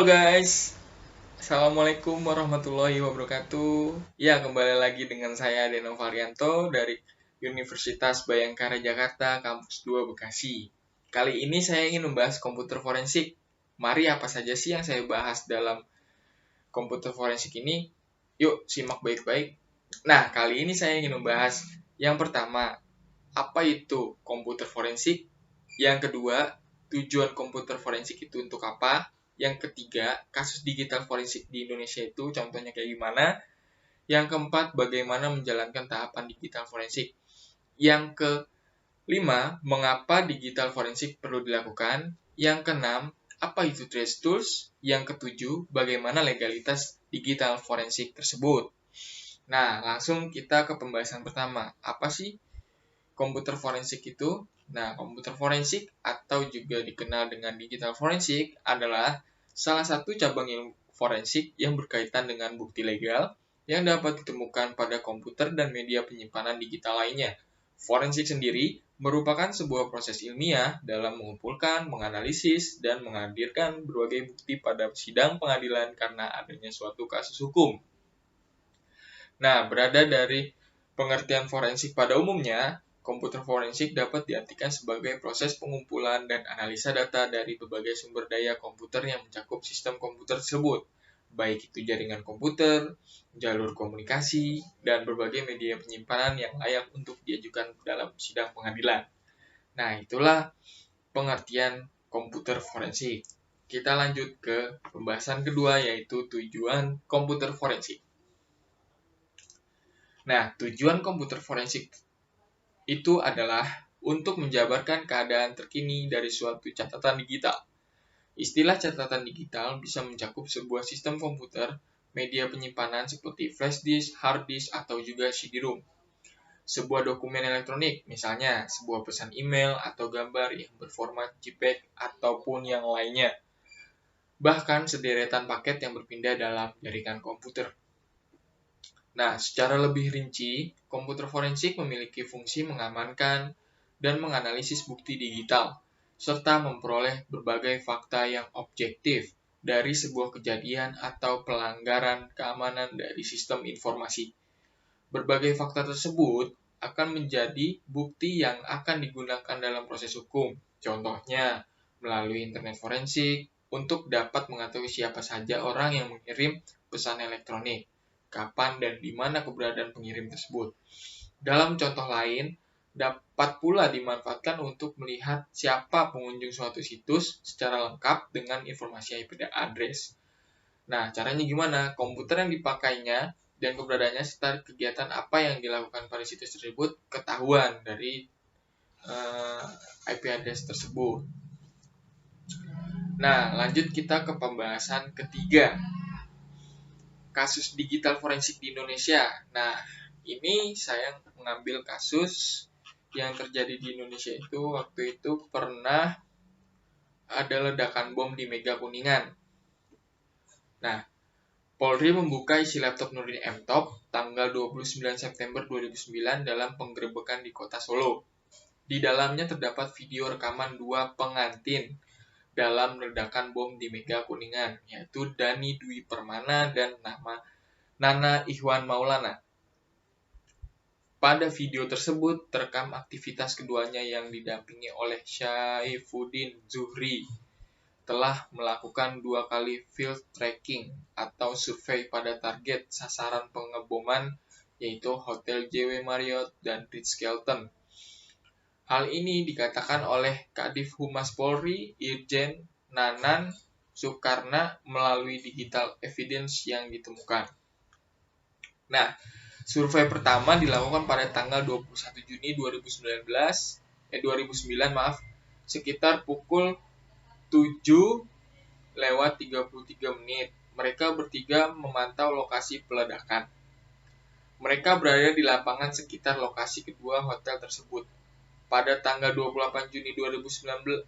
Halo guys, Assalamualaikum warahmatullahi wabarakatuh. Ya, kembali lagi dengan saya Deno Varianto dari Universitas Bayangkara Jakarta, Kampus 2 Bekasi. Kali ini saya ingin membahas komputer forensik. Mari apa saja sih yang saya bahas dalam komputer forensik ini? Yuk, simak baik-baik. Nah, kali ini saya ingin membahas yang pertama, apa itu komputer forensik? Yang kedua, tujuan komputer forensik itu untuk apa? Yang ketiga, kasus digital forensik di Indonesia itu contohnya kayak gimana? Yang keempat, bagaimana menjalankan tahapan digital forensik? Yang kelima, mengapa digital forensik perlu dilakukan? Yang keenam, apa itu trace tools? Yang ketujuh, bagaimana legalitas digital forensik tersebut? Nah, langsung kita ke pembahasan pertama. Apa sih komputer forensik itu? Nah, komputer forensik atau juga dikenal dengan digital forensik adalah salah satu cabang ilmu forensik yang berkaitan dengan bukti legal yang dapat ditemukan pada komputer dan media penyimpanan digital lainnya. Forensik sendiri merupakan sebuah proses ilmiah dalam mengumpulkan, menganalisis, dan menghadirkan berbagai bukti pada sidang pengadilan karena adanya suatu kasus hukum. Nah, berada dari pengertian forensik pada umumnya, komputer forensik dapat diartikan sebagai proses pengumpulan dan analisa data dari berbagai sumber daya komputer yang mencakup sistem komputer tersebut, baik itu jaringan komputer, jalur komunikasi, dan berbagai media penyimpanan yang layak untuk diajukan dalam sidang pengadilan. Nah, itulah pengertian komputer forensik. Kita lanjut ke pembahasan kedua, yaitu tujuan komputer forensik. Nah, tujuan komputer forensik itu adalah untuk menjabarkan keadaan terkini dari suatu catatan digital. Istilah catatan digital bisa mencakup sebuah sistem komputer, media penyimpanan seperti flash disk, hard disk, atau juga CD-ROM. Sebuah dokumen elektronik, misalnya sebuah pesan email atau gambar yang berformat JPEG ataupun yang lainnya. Bahkan sederetan paket yang berpindah dalam jaringan komputer. Nah, secara lebih rinci, komputer forensik memiliki fungsi mengamankan dan menganalisis bukti digital, serta memperoleh berbagai fakta yang objektif dari sebuah kejadian atau pelanggaran keamanan dari sistem informasi. Berbagai fakta tersebut akan menjadi bukti yang akan digunakan dalam proses hukum. Contohnya, melalui internet forensik untuk dapat mengetahui siapa saja orang yang mengirim pesan elektronik, kapan dan di mana keberadaan pengirim tersebut. Dalam contoh lain, dapat pula dimanfaatkan untuk melihat siapa pengunjung suatu situs secara lengkap dengan informasi IP address. Nah, caranya gimana? Komputer yang dipakainya dan keberadaannya serta kegiatan apa yang dilakukan pada situs tersebut ketahuan dari IP address tersebut. Nah, lanjut kita ke pembahasan ketiga. Kasus digital forensik di Indonesia. Nah, ini saya mengambil kasus yang terjadi di Indonesia itu waktu itu pernah ada ledakan bom di Mega Kuningan. Nah, Polri membuka isi laptop Nurdin M-Top tanggal 29 September 2009 dalam penggerebekan di kota Solo. Di dalamnya terdapat video rekaman dua pengantin dalam ledakan bom di Mega Kuningan, yaitu Dani Dwi Permana dan Nana Ikhwan Maulana. Pada video tersebut terekam aktivitas keduanya yang didampingi oleh Syaifuddin Zuhri telah melakukan 2 kali field tracking atau survei pada target sasaran pengeboman yaitu Hotel JW Marriott dan Ritz-Carlton. Hal ini dikatakan oleh Kadif Humas Polri Irjen Nanan Soekarna melalui digital evidence yang ditemukan. Nah, survei pertama dilakukan pada tanggal 21 Juni 2009 sekitar pukul 7:33 menit. Mereka bertiga memantau lokasi peledakan. Mereka berada di lapangan sekitar lokasi kedua hotel tersebut. Pada tanggal 28 Juni 2009,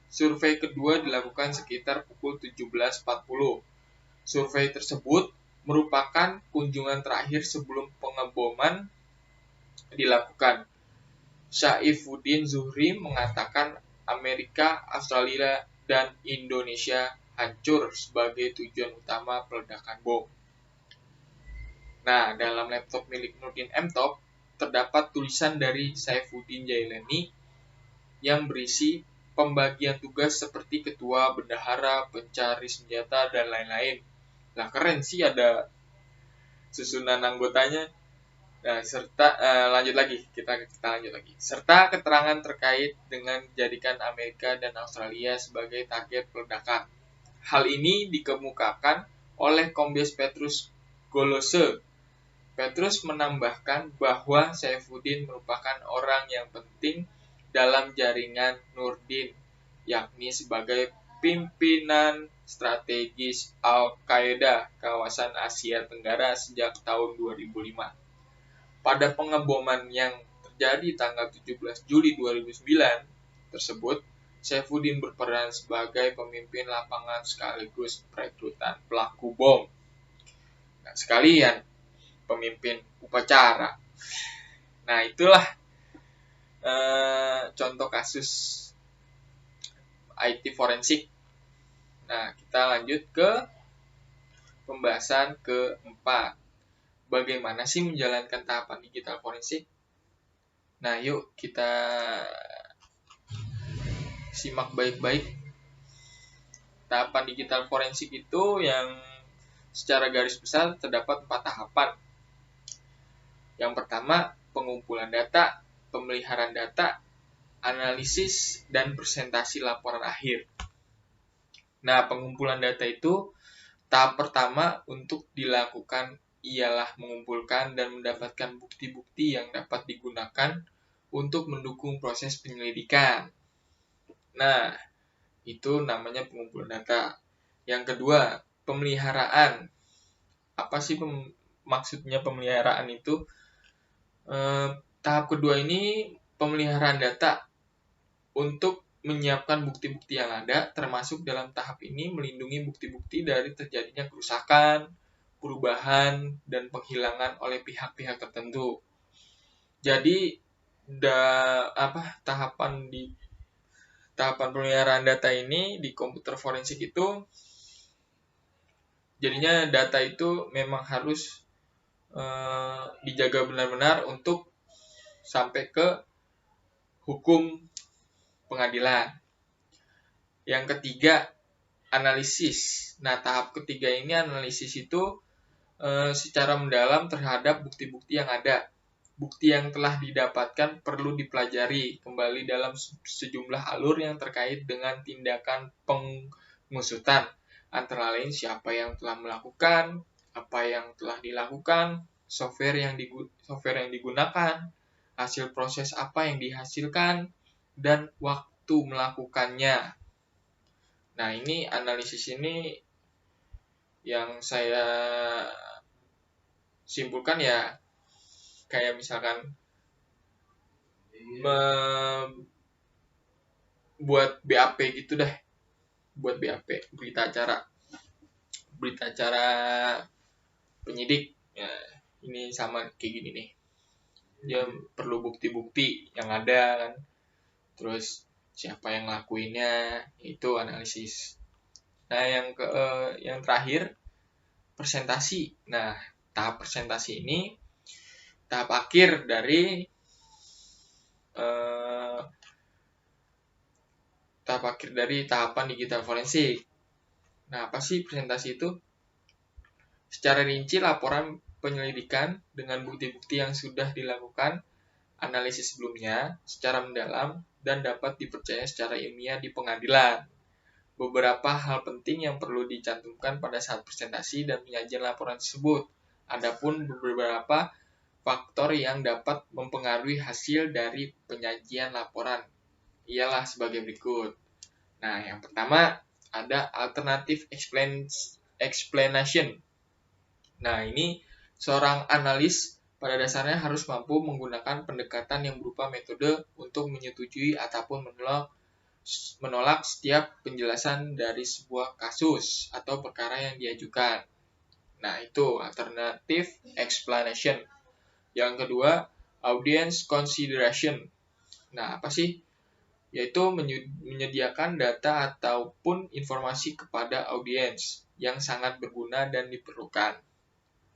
survei kedua dilakukan sekitar pukul 17.40. Survei tersebut merupakan kunjungan terakhir sebelum pengeboman dilakukan. Syaifuddin Zuhri mengatakan Amerika, Australia, dan Indonesia hancur sebagai tujuan utama peledakan bom. Nah, dalam laptop milik Nurdin M-Top terdapat tulisan dari Saifuddin Jailani yang berisi pembagian tugas seperti ketua, bendahara, pencari senjata, dan lain-lain. Nah, keren sih ada susunan anggotanya. Nah, lanjut lagi, kita lanjut lagi. Serta keterangan terkait dengan jadikan Amerika dan Australia sebagai target peledakan. Hal ini dikemukakan oleh Kombes Petrus Golose. Petrus menambahkan bahwa Saifuddin merupakan orang yang penting dalam jaringan Nurdin, yakni sebagai pimpinan strategis Al-Qaeda kawasan Asia Tenggara sejak tahun 2005. Pada pengeboman yang terjadi tanggal 17 Juli 2009 tersebut, Saifuddin berperan sebagai pemimpin lapangan sekaligus perekrutan pelaku bom. Nah, sekalian pemimpin upacara. Nah, itulah contoh kasus IT forensik. Nah, kita lanjut ke pembahasan keempat. Bagaimana sih menjalankan tahapan digital forensik? Nah, yuk kita simak baik-baik. Tahapan digital forensik itu yang secara garis besar terdapat 4 tahapan. Yang pertama, pengumpulan data, pemeliharaan data, analisis, dan presentasi laporan akhir. Nah, pengumpulan data itu tahap pertama untuk dilakukan ialah mengumpulkan dan mendapatkan bukti-bukti yang dapat digunakan untuk mendukung proses penyelidikan. Nah, itu namanya pengumpulan data. Yang kedua, pemeliharaan. Apa sih maksudnya pemeliharaan itu? Tahap kedua ini pemeliharaan data untuk menyiapkan bukti-bukti yang ada, termasuk dalam tahap ini melindungi bukti-bukti dari terjadinya kerusakan, perubahan, dan penghilangan oleh pihak-pihak tertentu. Jadi tahapan pemeliharaan data ini di komputer forensik itu jadinya data itu memang harus dijaga benar-benar untuk sampai ke hukum pengadilan. Yang ketiga, analisis. Nah, tahap ketiga ini analisis itu secara mendalam terhadap bukti-bukti yang ada. Bukti yang telah didapatkan perlu dipelajari kembali dalam sejumlah alur yang terkait dengan tindakan pengusutan. Antara lain siapa yang telah melakukan, apa yang telah dilakukan, software yang digunakan, hasil proses apa yang dihasilkan, dan waktu melakukannya. Nah, ini analisis ini yang saya simpulkan ya kayak misalkan buat BAP gitu dah. Buat BAP, berita acara penyidik. Ya, ini sama kayak gini nih. Dia perlu bukti-bukti yang ada kan. Terus siapa yang ngelakuinnya, itu analisis. Nah, yang terakhir presentasi. Nah, tahap presentasi ini tahap akhir dari tahapan digital forensik. Nah, apa sih presentasi itu? Secara rinci laporan penyelidikan dengan bukti-bukti yang sudah dilakukan analisis sebelumnya secara mendalam dan dapat dipercaya secara ilmiah di pengadilan. Beberapa hal penting yang perlu dicantumkan pada saat presentasi dan penyajian laporan tersebut. Adapun beberapa faktor yang dapat mempengaruhi hasil dari penyajian laporan ialah sebagai berikut. Nah, yang pertama ada alternative explanation. Nah, ini seorang analis pada dasarnya harus mampu menggunakan pendekatan yang berupa metode untuk menyetujui ataupun menolak setiap penjelasan dari sebuah kasus atau perkara yang diajukan. Nah, itu alternative explanation. Yang kedua, audience consideration. Nah, apa sih? yaitu menyediakan data ataupun informasi kepada audiens yang sangat berguna dan diperlukan.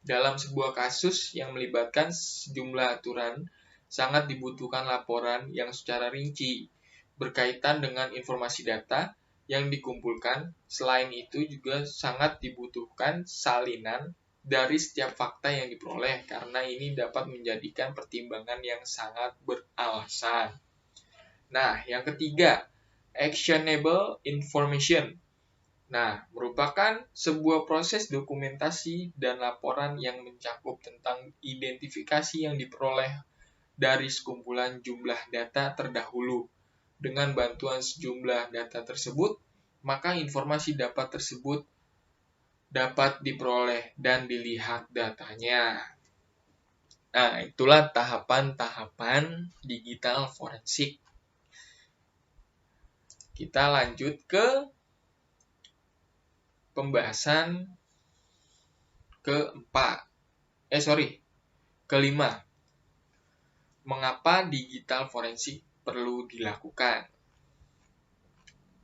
Dalam sebuah kasus yang melibatkan sejumlah aturan, sangat dibutuhkan laporan yang secara rinci berkaitan dengan informasi data yang dikumpulkan. Selain itu juga sangat dibutuhkan salinan dari setiap fakta yang diperoleh, karena ini dapat menjadikan pertimbangan yang sangat beralasan. Nah, yang ketiga, actionable information. Nah, merupakan sebuah proses dokumentasi dan laporan yang mencakup tentang identifikasi yang diperoleh dari sekumpulan jumlah data terdahulu. Dengan bantuan sejumlah data tersebut, maka informasi tersebut dapat diperoleh dan dilihat datanya. Nah, itulah tahapan-tahapan digital forensik. Kita lanjut ke pembahasan kelima. Mengapa digital forensik perlu dilakukan?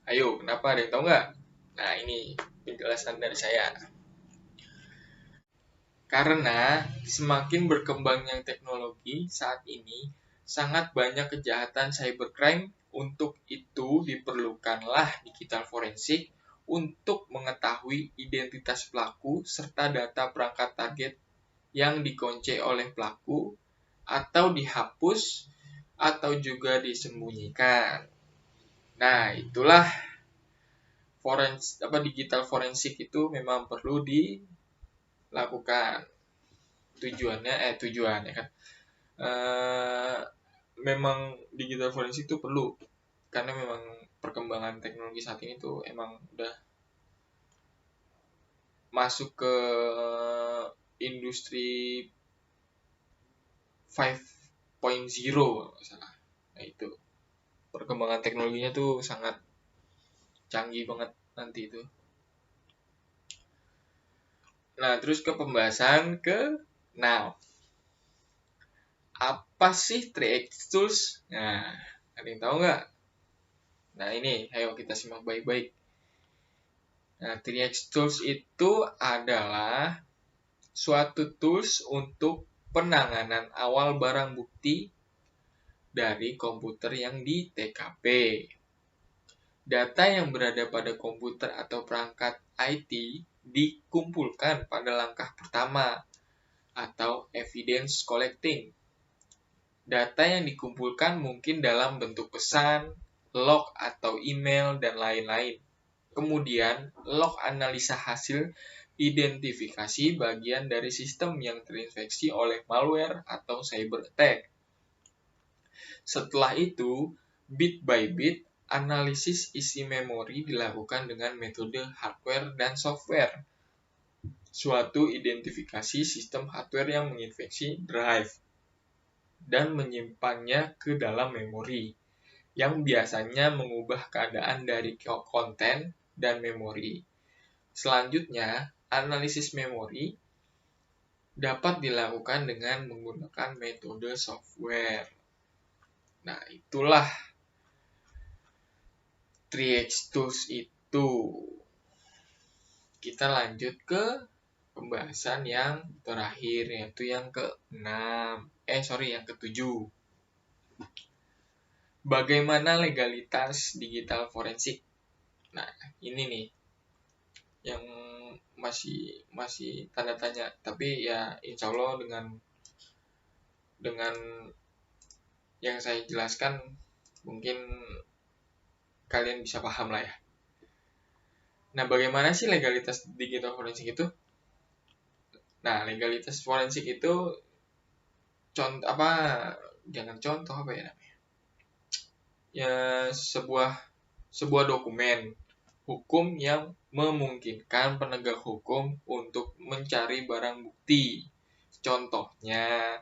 Ayo, kenapa? Ada yang tahu nggak? Nah, ini penjelasan dari saya. Karena semakin berkembangnya teknologi saat ini, sangat banyak kejahatan cybercrime. Untuk itu diperlukanlah digital forensik untuk mengetahui identitas pelaku serta data perangkat target yang dikunci oleh pelaku atau dihapus atau juga disembunyikan. Nah, itulah digital forensik itu memang perlu dilakukan. Tujuannya kan. Memang digital forensik itu perlu karena memang perkembangan teknologi saat ini tuh emang udah masuk ke industri 5.0 salah. Nah, itu perkembangan teknologinya tuh sangat canggih banget nanti itu. Nah, terus ke pembahasan ke-6. Apa sih 3X Tools? Nah, ada yang tahu nggak? Nah, ini, ayo kita simak baik-baik. Nah, 3X Tools itu adalah suatu tools untuk penanganan awal barang bukti dari komputer yang di TKP. Data yang berada pada komputer atau perangkat IT dikumpulkan pada langkah pertama atau evidence collecting. Data yang dikumpulkan mungkin dalam bentuk pesan, log atau email, dan lain-lain. Kemudian, log analisa hasil identifikasi bagian dari sistem yang terinfeksi oleh malware atau cyber attack. Setelah itu, bit by bit, analisis isi memori dilakukan dengan metode hardware dan software. Suatu identifikasi sistem hardware yang menginfeksi drive dan menyimpannya ke dalam memori, yang biasanya mengubah keadaan dari konten dan memori. Selanjutnya, analisis memori dapat dilakukan dengan menggunakan metode software. Nah, itulah 3X Tools itu. Kita lanjut ke pembahasan yang terakhir, yaitu yang ke-7. Bagaimana legalitas digital forensik? Nah, ini nih yang masih tanda tanya, tapi ya insya Allah dengan yang saya jelaskan mungkin kalian bisa paham lah ya. Nah, bagaimana sih legalitas digital forensik itu? Nah, legalitas forensik itu sebuah dokumen hukum yang memungkinkan penegak hukum untuk mencari barang bukti. Contohnya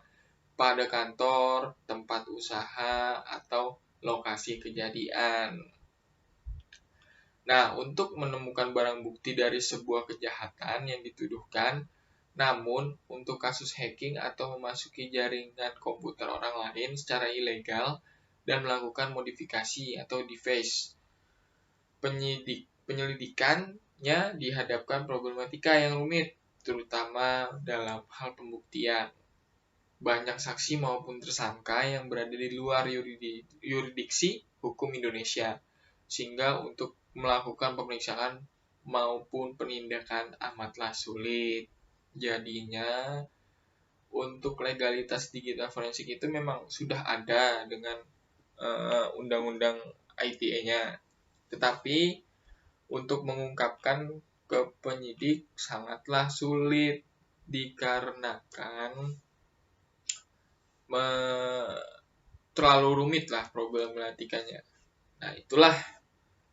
pada kantor, tempat usaha, atau lokasi kejadian. Nah, untuk menemukan barang bukti dari sebuah kejahatan yang dituduhkan, namun untuk kasus hacking atau memasuki jaringan komputer orang lain secara ilegal, dan melakukan modifikasi atau device. Penyelidikannya dihadapkan problematika yang rumit, terutama dalam hal pembuktian. Banyak saksi maupun tersangka yang berada di luar yurisdiksi hukum Indonesia, sehingga untuk melakukan pemeriksaan maupun penindakan amatlah sulit. Jadinya untuk legalitas digital forensik itu memang sudah ada dengan undang-undang ITE-nya. Tetapi untuk mengungkapkan ke penyidik sangatlah sulit dikarenakan terlalu rumit lah problematikanya. Nah, itulah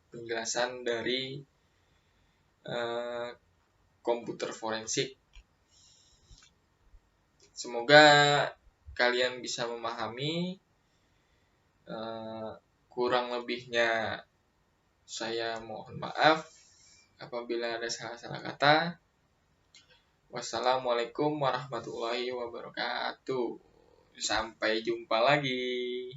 penjelasan dari komputer forensik. Semoga kalian bisa memahami. Kurang lebihnya saya mohon maaf apabila ada salah-salah kata. Wassalamualaikum warahmatullahi wabarakatuh. Sampai jumpa lagi.